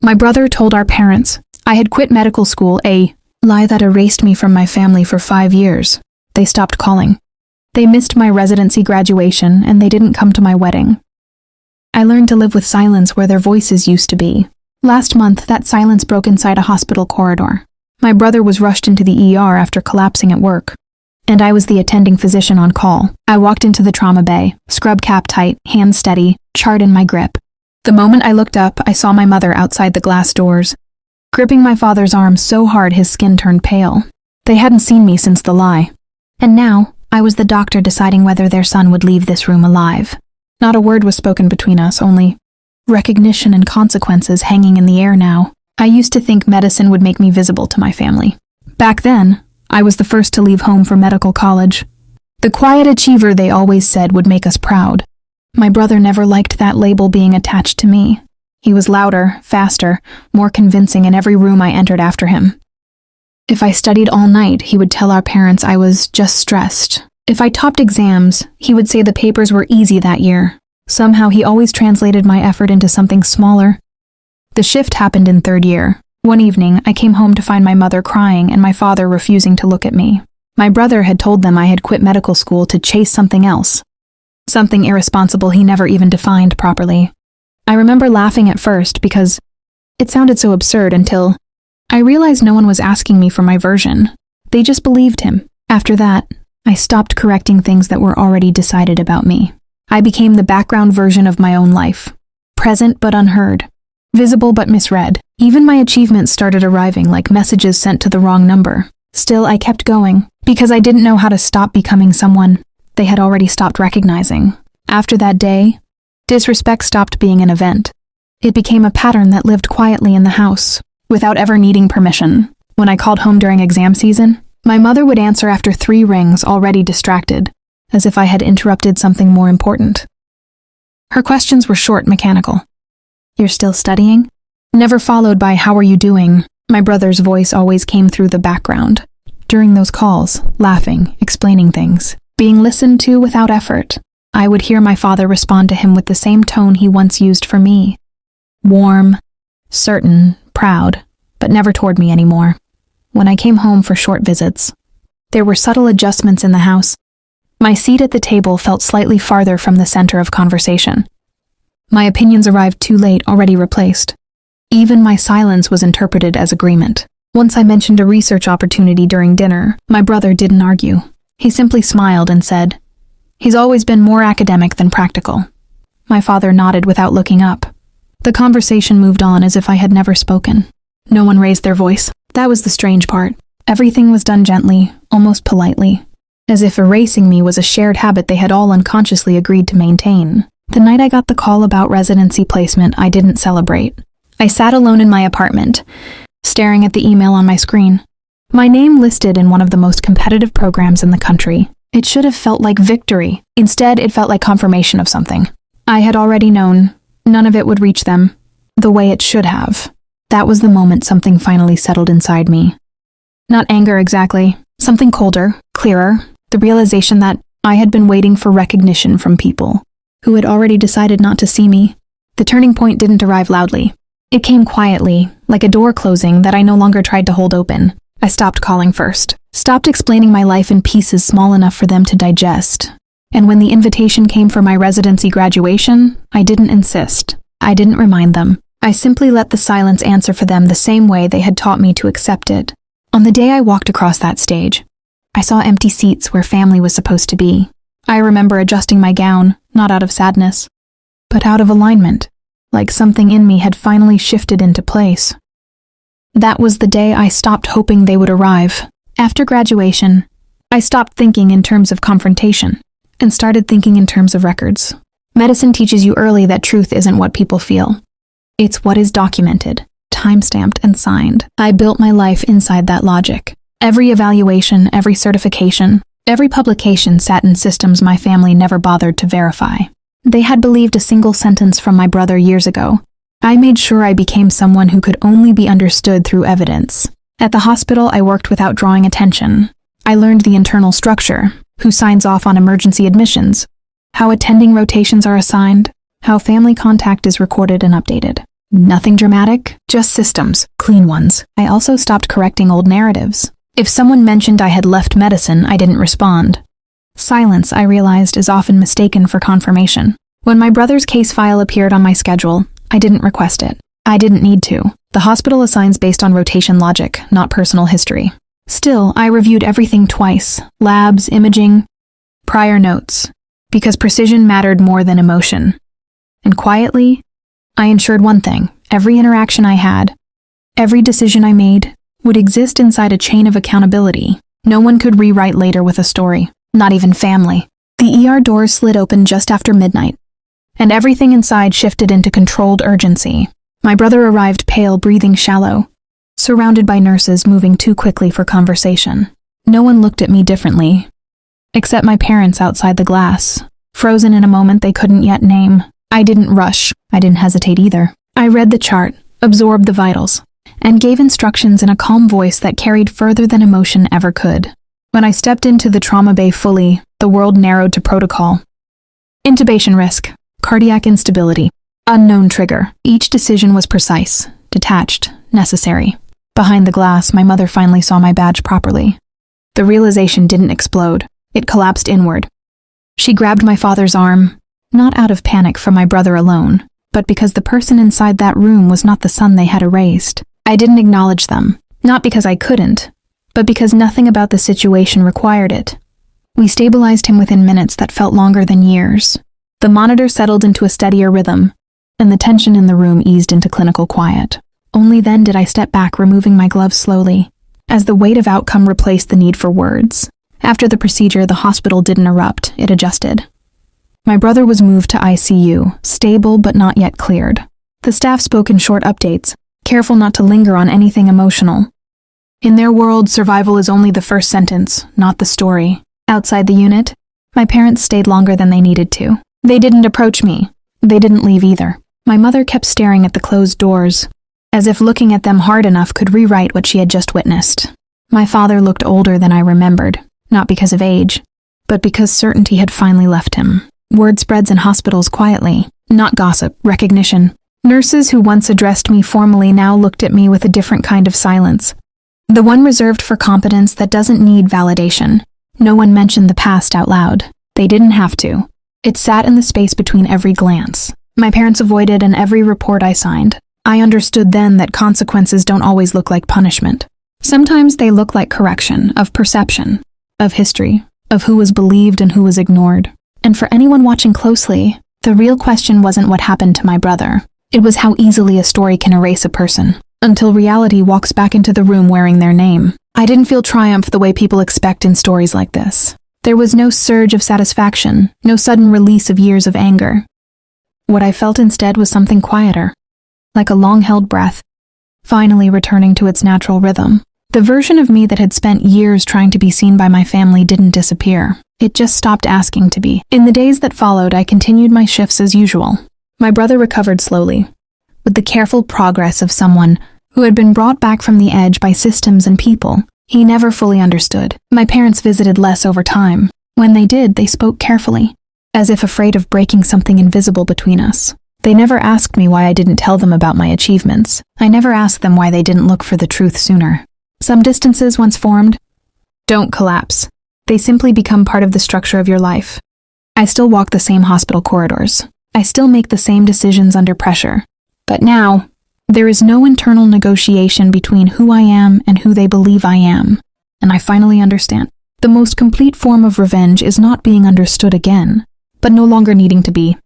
My brother told our parents I had quit medical school, a lie that erased me from my family for 5 years. They stopped calling. They missed my residency graduation, and they didn't come to my wedding. I learned to live with silence where their voices used to be. Last month, that silence broke inside a hospital corridor. My brother was rushed into the ER after collapsing at work, and I was the attending physician on call. I walked into the trauma bay, scrub cap tight, hands steady, chart in my grip. The moment I looked up, I saw my mother outside the glass doors, gripping my father's arm so hard his skin turned pale. They hadn't seen me since the lie. And now, I was the doctor deciding whether their son would leave this room alive. Not a word was spoken between us, only recognition and consequences hanging in the air now. I used to think medicine would make me visible to my family. Back then, I was the first to leave home for medical college. The quiet achiever they always said would make us proud. My brother never liked that label being attached to me. He was louder, faster, more convincing in every room I entered after him. If I studied all night, he would tell our parents I was just stressed. If I topped exams, he would say the papers were easy that year. Somehow he always translated my effort into something smaller. The shift happened in 3rd year. One evening, I came home to find my mother crying and my father refusing to look at me. My brother had told them I had quit medical school to chase something else. Something irresponsible he never even defined properly. I remember laughing at first because it sounded so absurd until I realized no one was asking me for my version. They just believed him. After that, I stopped correcting things that were already decided about me. I became the background version of my own life. Present but unheard. Visible but misread. Even my achievements started arriving like messages sent to the wrong number. Still, I kept going because I didn't know how to stop becoming someone they had already stopped recognizing. After that day, disrespect stopped being an event. It became a pattern that lived quietly in the house, without ever needing permission. When I called home during exam season, my mother would answer after 3 rings, already distracted, as if I had interrupted something more important. Her questions were short, mechanical. "You're still studying?" Never followed by "How are you doing?" My brother's voice always came through the background. During those calls, laughing, explaining things, being listened to without effort, I would hear my father respond to him with the same tone he once used for me. Warm, certain, proud, but never toward me anymore. When I came home for short visits, there were subtle adjustments in the house. My seat at the table felt slightly farther from the center of conversation. My opinions arrived too late, already replaced. Even my silence was interpreted as agreement. Once I mentioned a research opportunity during dinner, my brother didn't argue. He simply smiled and said, "He's always been more academic than practical." My father nodded without looking up. The conversation moved on as if I had never spoken. No one raised their voice. That was the strange part. Everything was done gently, almost politely, as if erasing me was a shared habit they had all unconsciously agreed to maintain. The night I got the call about residency placement, I didn't celebrate. I sat alone in my apartment, staring at the email on my screen. My name listed in one of the most competitive programs in the country. It should have felt like victory. Instead, it felt like confirmation of something. I had already known none of it would reach them the way it should have. That was the moment something finally settled inside me. Not anger exactly, something colder, clearer, the realization that I had been waiting for recognition from people who had already decided not to see me. The turning point didn't arrive loudly. It came quietly, like a door closing that I no longer tried to hold open. I stopped calling first, stopped explaining my life in pieces small enough for them to digest. And when the invitation came for my residency graduation, I didn't insist. I didn't remind them. I simply let the silence answer for them the same way they had taught me to accept it. On the day I walked across that stage, I saw empty seats where family was supposed to be. I remember adjusting my gown, not out of sadness, but out of alignment, like something in me had finally shifted into place. That was the day I stopped hoping they would arrive. After graduation, I stopped thinking in terms of confrontation and started thinking in terms of records. Medicine teaches you early that truth isn't what people feel. It's what is documented, time-stamped, and signed. I built my life inside that logic. Every evaluation, every certification, every publication sat in systems my family never bothered to verify. They had believed a single sentence from my brother years ago. I made sure I became someone who could only be understood through evidence. At the hospital, I worked without drawing attention. I learned the internal structure, who signs off on emergency admissions, how attending rotations are assigned, how family contact is recorded and updated. Nothing dramatic, just systems, clean ones. I also stopped correcting old narratives. If someone mentioned I had left medicine, I didn't respond. Silence, I realized, is often mistaken for confirmation. When my brother's case file appeared on my schedule, I didn't request it. I didn't need to. The hospital assigns based on rotation logic, not personal history. Still, I reviewed everything twice: labs, imaging, prior notes, because precision mattered more than emotion. And quietly, I ensured one thing: every interaction I had, every decision I made, would exist inside a chain of accountability. No one could rewrite later with a story, not even family. The ER doors slid open just after midnight, and everything inside shifted into controlled urgency. My brother arrived pale, breathing shallow, surrounded by nurses moving too quickly for conversation. No one looked at me differently, except my parents outside the glass, frozen in a moment they couldn't yet name. I didn't rush. I didn't hesitate either. I read the chart, absorbed the vitals, and gave instructions in a calm voice that carried further than emotion ever could. When I stepped into the trauma bay fully, the world narrowed to protocol. Intubation risk, cardiac instability, unknown trigger. Each decision was precise, detached, necessary. Behind the glass, my mother finally saw my badge properly. The realization didn't explode. It collapsed inward. She grabbed my father's arm, not out of panic for my brother alone, but because the person inside that room was not the son they had erased. I didn't acknowledge them, not because I couldn't, but because nothing about the situation required it. We stabilized him within minutes that felt longer than years. The monitor settled into a steadier rhythm, and the tension in the room eased into clinical quiet. Only then did I step back, removing my gloves slowly, as the weight of outcome replaced the need for words. After the procedure, the hospital didn't erupt, it adjusted. My brother was moved to ICU, stable but not yet cleared. The staff spoke in short updates, careful not to linger on anything emotional. In their world, survival is only the first sentence, not the story. Outside the unit, my parents stayed longer than they needed to. They didn't approach me. They didn't leave either. My mother kept staring at the closed doors, as if looking at them hard enough could rewrite what she had just witnessed. My father looked older than I remembered, not because of age, but because certainty had finally left him. Word spreads in hospitals quietly, not gossip, recognition. Nurses who once addressed me formally now looked at me with a different kind of silence, the one reserved for competence that doesn't need validation. No one mentioned the past out loud. They didn't have to. It sat in the space between every glance. My parents avoided in every report I signed. I understood then that consequences don't always look like punishment. Sometimes they look like correction, of perception, of history, of who was believed and who was ignored. And for anyone watching closely, the real question wasn't what happened to my brother. It was how easily a story can erase a person, until reality walks back into the room wearing their name. I didn't feel triumph the way people expect in stories like this. There was no surge of satisfaction, no sudden release of years of anger. What I felt instead was something quieter, like a long-held breath, finally returning to its natural rhythm. The version of me that had spent years trying to be seen by my family didn't disappear. It just stopped asking to be. In the days that followed, I continued my shifts as usual. My brother recovered slowly, with the careful progress of someone who had been brought back from the edge by systems and people he never fully understood. My parents visited less over time. When they did, they spoke carefully, as if afraid of breaking something invisible between us. They never asked me why I didn't tell them about my achievements. I never asked them why they didn't look for the truth sooner. Some distances once formed don't collapse. They simply become part of the structure of your life. I still walk the same hospital corridors. I still make the same decisions under pressure. But now, there is no internal negotiation between who I am and who they believe I am. And I finally understand. The most complete form of revenge is not being understood again, but no longer needing to be.